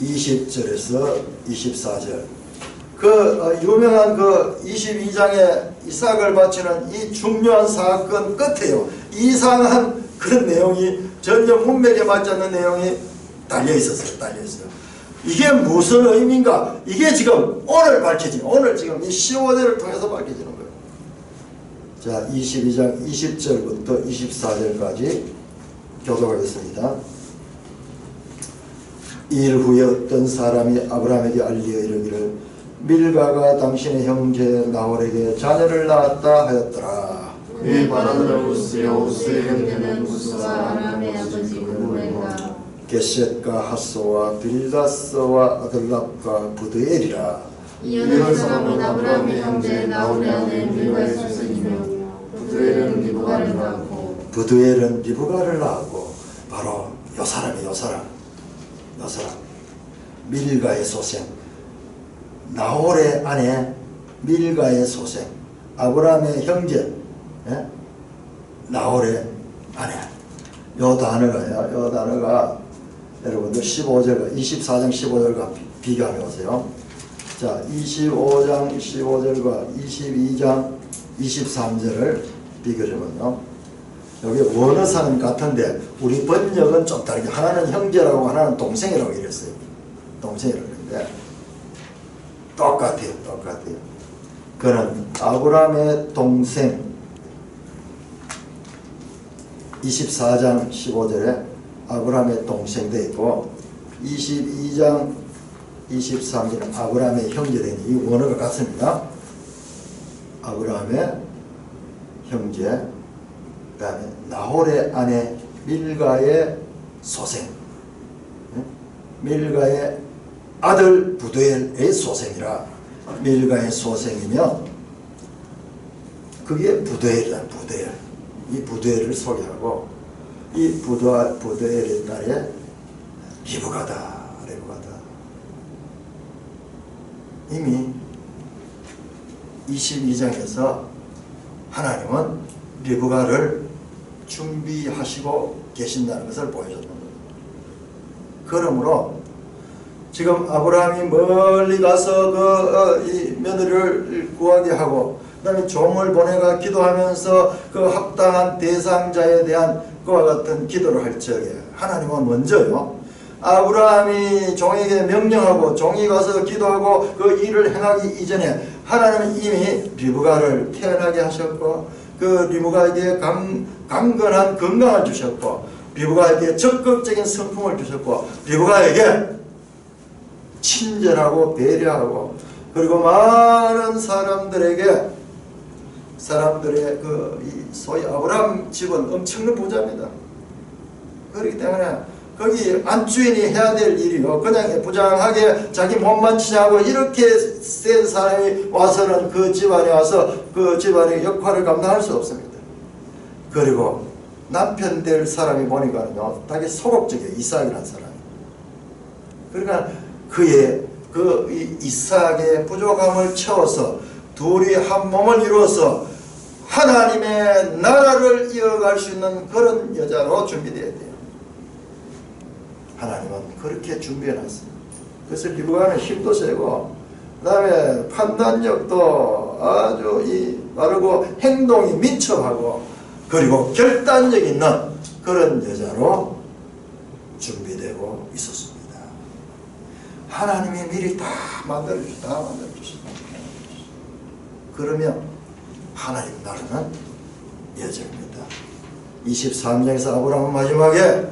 20절에서 24절 그 유명한 그 22장에 이삭을 바치는 이 중요한 사건 끝에요. 이상한 그런 내용이 전혀 문맥에 맞지 않는 내용이 달려 있어요. 이게 무슨 의미인가? 이게 지금 오늘 밝혀지는, 오늘 지금 이 15절을 통해서 밝혀지는 거예요. 자, 22장 20절부터 24절까지 교독하겠습니다. 이일 후에 어떤 사람이 아브라함에게 알리어 이르기를 밀가가 당신의 형제 나홀에게 자녀를 낳았다 하였더라. 그의 바라는 우스여 우스의 형제는 우스와 아람의 아버지 그레가 게셋과 핫소와 빌다스와 아들랍과 부드엘이라. 이런 사람은 아브라함의 형제 나홀의 아내 밀가의 소생이며 부두엘은 리브가를 낳았고 바로 요 사람 밀가의 소생 나홀의 아내 밀가의 소생 아브라함의 형제 나홀의 아내 요 단어가 여러분들 24장 15절과 비교해 보세요. 자, 25장 15절과 22장 23절을 비교해보면요. 여기 원어사는 같은데 우리 번역은 좀 다르게 하나는 형제라고 하나는 동생이라고 이랬어요. 동생이라고 했는데 똑같아요. 그는 아브라함의 동생 24장 15절에 아브라함의 동생 돼 있고 22장 23절은 아브라함의 형제 되니 이 원어가 같습니다. 아브라함의 형제 그 다음에 나홀의 아내 밀가의 소생 밀가의 아들 부두엘의 소생이라 밀가의 소생이며 그게 부두엘이다. 이 부두엘을 소개하고 이 부두엘의 딸의 리브가다. 이미 22장에서 하나님은 리브가를 준비하시고 계신다는 것을 보여줬는 거예요. 그러므로 지금 아브라함이 멀리 가서 이 며느리를 구하게 하고 그 다음에 종을 보내가 기도하면서 그 합당한 대상자에 대한 그와 같은 기도를 할 적에 하나님은 먼저요 아브라함이 종에게 명령하고 종이 가서 기도하고 그 일을 행하기 이전에 하나님은 이미 리브가를 태어나게 하셨고 그 리브가에게 강건한 건강을 주셨고 리브가에게 적극적인 성품을 주셨고 리브가에게 친절하고 배려하고 그리고 많은 사람들의 소위 아브라함 집은 엄청난 부자입니다. 그렇기 때문에 거기 안주인이 해야 될 일이요 그냥 부장하게 자기 몸만 치냐고 이렇게 센 사람이 와서는 그 집안에 와서 그 집안의 역할을 감당할 수 없습니다. 그리고 남편 될 사람이 보니까는요 되게 소극적이에요. 이삭이라는 사람이. 그러니까 그의 이삭의 부족함을 채워서 둘이 한 몸을 이루어서 하나님의 나라를 이어갈 수 있는 그런 여자로 준비되어야 돼요. 하나님은 그렇게 준비해 놨습니다. 그래서 리브가는 힘도 세고 그 다음에 판단력도 아주 빠르고 행동이 민첩하고 그리고 결단력 있는 그런 여자로 준비되고 있었습니다. 하나님이 미리 다 만들어주셨습니다. 그러면 하나님 나라는 여정입니다. 23장에서 아브라함은 마지막에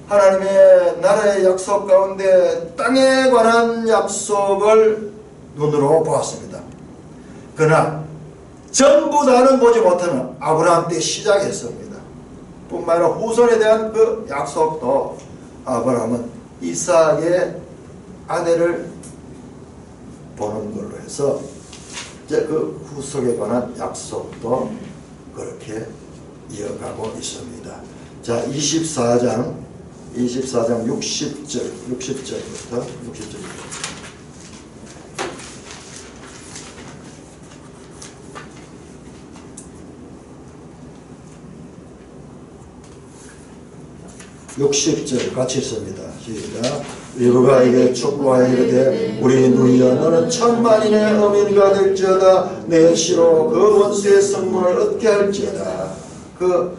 하나님의 나라의 약속 가운데 땅에 관한 약속을 눈으로 보았습니다. 그러나 전부 다는 보지 못하는 아브라함 때 시작했습니다. 뿐만 아니라 후손에 대한 그 약속도 아브라함은 이삭의 아내를 보는 걸로 해서 이제 그 후속에 관한 약속도 그렇게 이어가고 있습니다. 자, 24장 60절부터 60절. 같이 있습니다. 시작. 리브가에게 축복하여 이르되 우리 누이여 너는 천만인의 어머니가 될지어다. 내 시로 그 원수의 성문을 얻게 할지어다. 그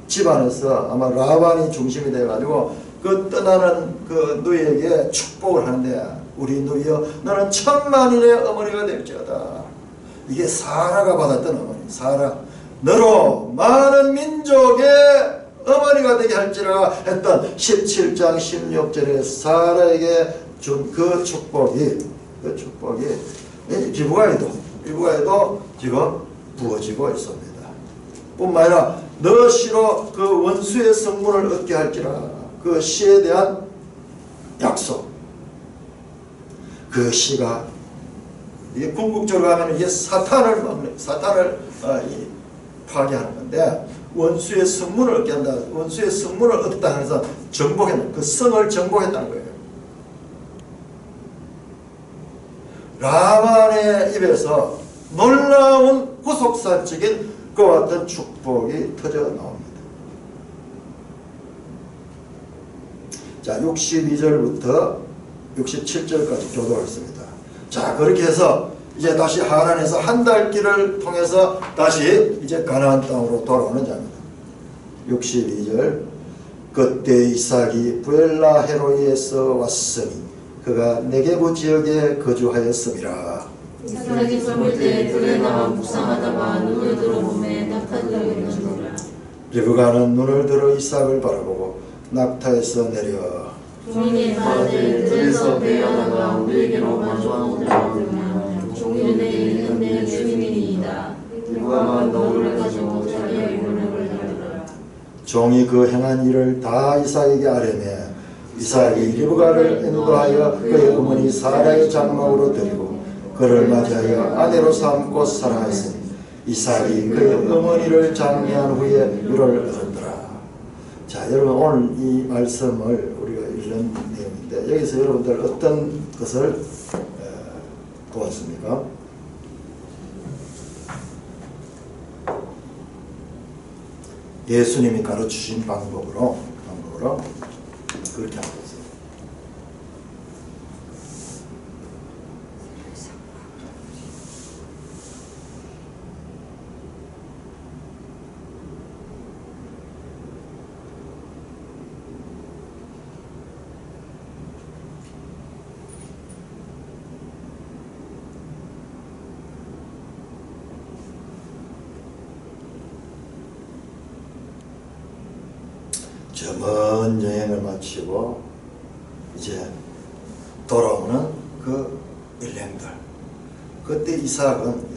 집안에서 아마 라반이 중심이 돼가지고 그 떠나는 그 누이에게 축복을 하는데 우리 누이여 너는 천만인의 어머니가 될지어다. 이게 사라가 받았던 어머니. 사라 너로 많은 민족의 어머니가 되게 할지라 했던 17장 16절에 사라에게 준 그 축복이 리브가에도 지금 부어지고 있습니다. 뿐만 아니라 너 시로 그 원수의 성문을 얻게 할지라. 그 시에 대한 약속. 그 시가 이게 궁극적으로 하면 이게 사탄을 파괴하는 건데 원수의 성문을 얻게 한다. 원수의 성문을 얻다 해서 정복했다. 그 성을 정복했다는 거예요. 라반의 입에서 놀라운 구속사적인 그와 같은 축복이 터져 나옵니다. 자, 62절부터 67절까지 교도했습니다. 자, 그렇게 해서 이제 다시 하란에서 한 달 길을 통해서 다시 이제 가나안 땅으로 돌아오는 자입니다. 62절. 그때 이삭이 부엘라 헤로이에서 왔으니 그가 네게부 지역에 거주하였음이라. 이삭이 젊을 때 들에 나와 묵상하다가 눈을 들어 몸에 낙타가 있는지라. 리브가는 눈을 들어 이삭을 바라보고 낙타에서 내려 종인의 아들 들에서 배하다가 우리에게로 마주하노라. 종인의 이는 내 주인이니이다. 리브가가 너울을 가지고 자기의 물을 달더라. 종이 그 행한 일을 다 이삭에게 아뢰매 이삭이 리브가를 인도하여 그의 어머니 사라의 장막으로 데리고 그를 맞이하여 아내로 삼고 사랑하였으니 이삭이 그의 어머니를 장례한 후에 유를 얻었더라. 자, 여러분 오늘 이 말씀을 우리가 읽는 내용인데 여기서 여러분들 어떤 것을 보았습니까? 예수님이 가르치신 방법으로 그렇게 하고 있어요. 저 먼 여행을 마치고 이제 돌아오는 그 일행들. 그때 이삭은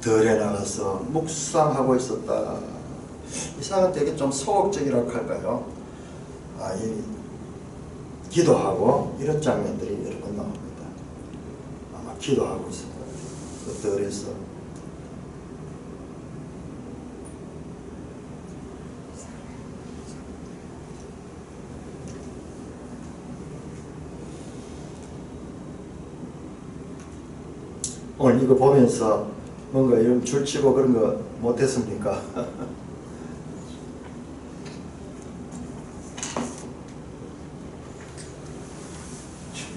들에 나가서 묵상하고 있었다. 이삭은 되게 좀 소극적이라고 할까요? 기도하고 이런 장면들이 여러 번 나옵니다. 아마 기도하고 있을 거예요. 그 들에서. 오늘 이거 보면서 뭔가 이런 줄치고 그런 거 못했습니까?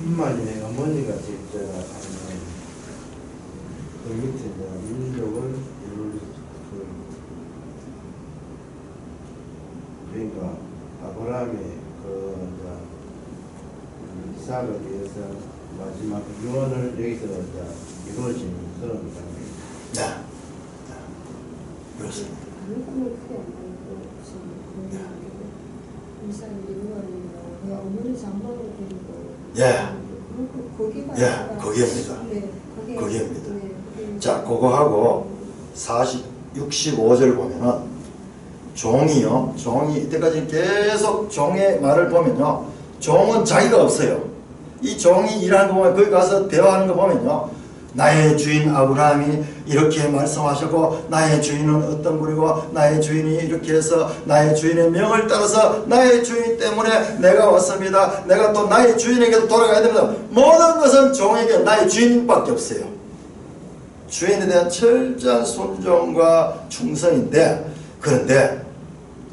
뿐만이 어머니가 직접 하는 그 밑에 이제 민족을 이룰 그러니까 아브라함이 이삭을 위해서 마지막 유언을 여기서 이루어지는 그런 장면입니다. 네. 그렇습니다. 다른 꿈을 크게 안 말고 인사를 이루어내는 왜 어머니 장막을 데리고 예. 거기가 예, 거기입니다. 네, 거기입니다. 네, 거기. 자, 그거하고 65절 보면은 종이요. 종이 이때까지 계속 종의 말을 보면요. 종은 자기가 없어요. 이 종이 일하는 거 보면 거기 가서 대화하는 거 보면요. 나의 주인 아브라함이 이렇게 말씀하셨고 나의 주인은 어떤 분이고 나의 주인이 이렇게 해서 나의 주인의 명을 따라서 나의 주인 때문에 내가 왔습니다. 내가 또 나의 주인에게도 돌아가야 됩니다. 모든 것은 종에게 나의 주인밖에 없어요. 주인에 대한 철저한 순종과 충성인데 그런데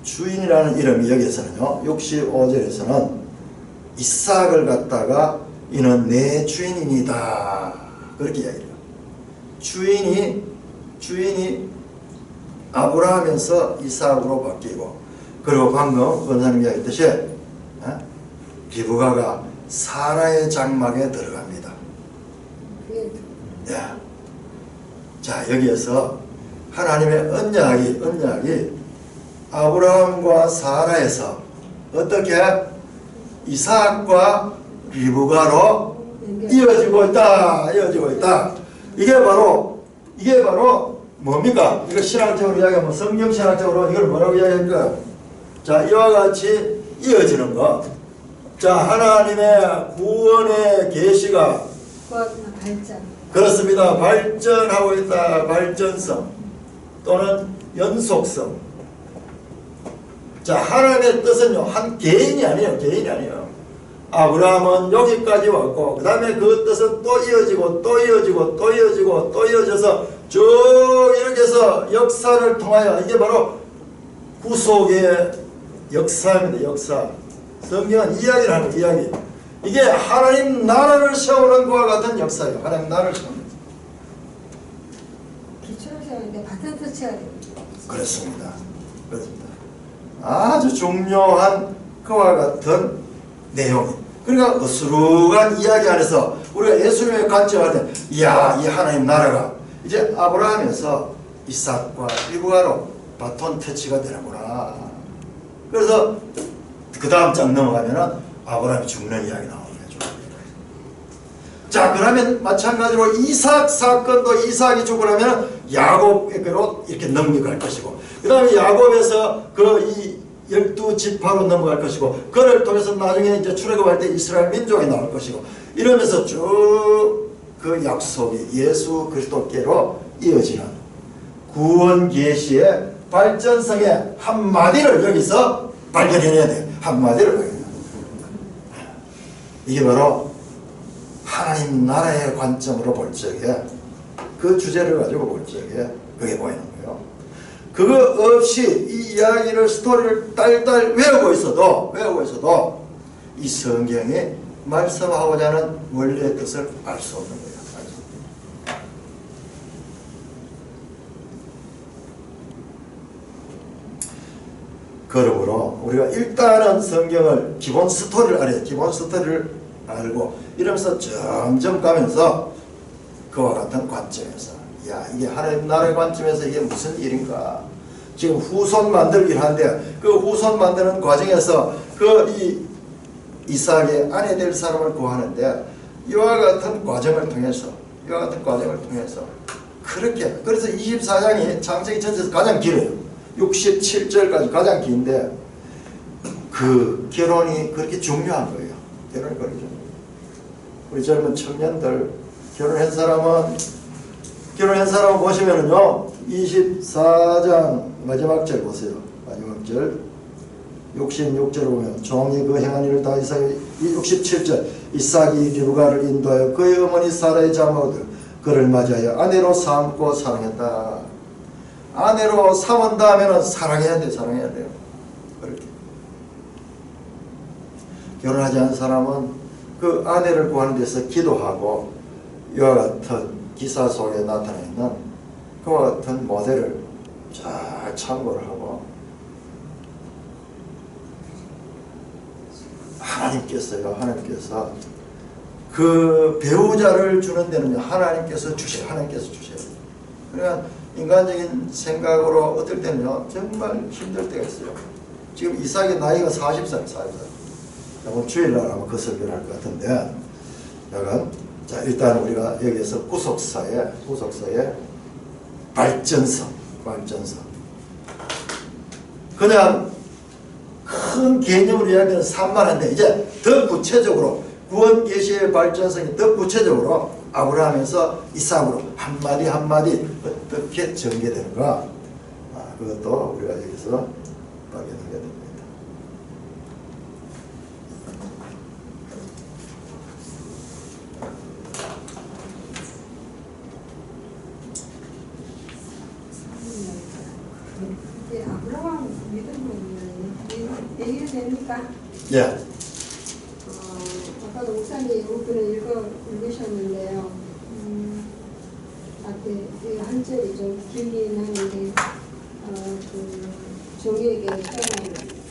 주인이라는 이름이 여기에서는요. 65절에서는 이삭을 갖다가 이는 내 주인이다. 그렇게 이야기해요. 주인이 아브라함에서 이삭으로 바뀌고 그리고 방금 권사님이 이야기했듯이 리브가가 사라의 장막에 들어갑니다. 예. 자, 여기에서 하나님의 언약이 아브라함과 사라에서 어떻게 이삭과 리브가로 이어지고 있다. 이게 바로 뭡니까? 이거 신학적으로 이야기하면 성경 신학적으로 이걸 뭐라고 이야기할까? 자, 이와 같이 이어지는 것. 자, 하나님의 구원의 계시가 발전. 그렇습니다. 발전하고 있다. 발전성 또는 연속성. 자, 하나님의 뜻은요. 한 개인이 아니에요. 아브라함은 여기까지 왔고 그 다음에 그 뜻은 또 이어져서 쭉 이렇게 해서 역사를 통하여 이게 바로 구속의 역사입니다. 역사. 성경은 이야기를 하는 이야기. 이게 하나님 나라를 세우는 것과 같은 역사예요. 하나님 나라를 세우는 기초를 세우는데 바탕도 쳐야 됩니다. 그렇습니다. 아주 중요한 그와 같은 내용이. 그러니까 어수룩한 이야기 안에서 우리가 예수님의 관점을 할 때, 이야, 이 하나님 나라가 이제 아브라함에서 이삭과 리브가로 바톤 터치가 되는구나. 그래서 그 다음 장 넘어가면은 아브라함이 죽는 이야기 나오는 거죠. 자, 그러면 마찬가지로 이삭 사건도 이삭이 죽으려면 야곱에게로 이렇게 넘겨갈 것이고, 그 다음에 야곱에서 이 12지파로 넘어갈 것이고, 그를 통해서 나중에 이제 출애굽할 때 이스라엘 민족이 나올 것이고, 이러면서 쭉 그 약속이 예수 그리스도께로 이어지는 구원 계시의 발전성의 한마디를 여기서 발견해내야 돼요. 한마디를 발견해야 돼요. 이게 바로 하나님 나라의 관점으로 볼 적에, 그 주제를 가지고 볼 적에 그게 보이는 거예요. 그거 없이 이 이야기를, 스토리를 딸딸 외우고 있어도 이 성경이 말씀하고자 하는 원래의 뜻을 알 수 없는 거예요. 그러므로 우리가 일단은 성경을 기본 스토리를 알아야, 기본 스토리를 알고 이러면서 점점 가면서 그와 같은 관점에서, 야, 이게 하나님 나라의 관점에서 이게 무슨 일인가. 지금 후손 만들기를 하는데 그 후손 만드는 과정에서 이 이삭의 아내 될 사람을 구하는데 이와 같은 과정을 통해서 그렇게, 그래서 24장이 창세기 전체에서 가장 길어요. 67절까지 가장 긴데 그 결혼이 그렇게 중요한 거예요. 결혼이 그렇게 중요해요. 우리 젊은 청년들 결혼한 사람은 보시면은요, 24장 마지막 절 보세요. 마지막 절 66절을 보면 종이 그 행한 일을 다 이삭이, 67절 이삭이 리브가를 인도하여 그의 어머니 사라의 장막을 그를 맞이하여 아내로 삼고 사랑했다. 아내로 삼은다 하면은 사랑해야 돼요. 그렇게 결혼하지 않은 사람은 그 아내를 구하는 데서 기도하고 이와 같은 기사 속에 나타나 있는 그와 같은 모델을 잘 참고를 하고 하나님께서 그 배우자를 주는 데는 하나님께서 주세요. 그러니까 인간적인 생각으로 어떨 때는요 정말 힘들 때가 있어요. 지금 이삭의 나이가 40살. 오늘 주일날 아마 그 설교를 할 것 같은데, 자 일단 우리가 여기에서 구속사의 발전성. 그냥 큰 개념으로 이야기하는 산만한데 이제 더 구체적으로 구원 계시의 발전성이 더 구체적으로 아브라함에서 이삭으로 한마디 어떻게 전개되는가, 그것도 우리가 여기서 발견하게 됩니다. 이제 아브라함 믿음은 얘기해도 됩니까? 예. 아까도 목사님 부분을 읽으셨는데요. 앞에 그 한 절이 좀 길긴 하는데 그 종에게 떠나는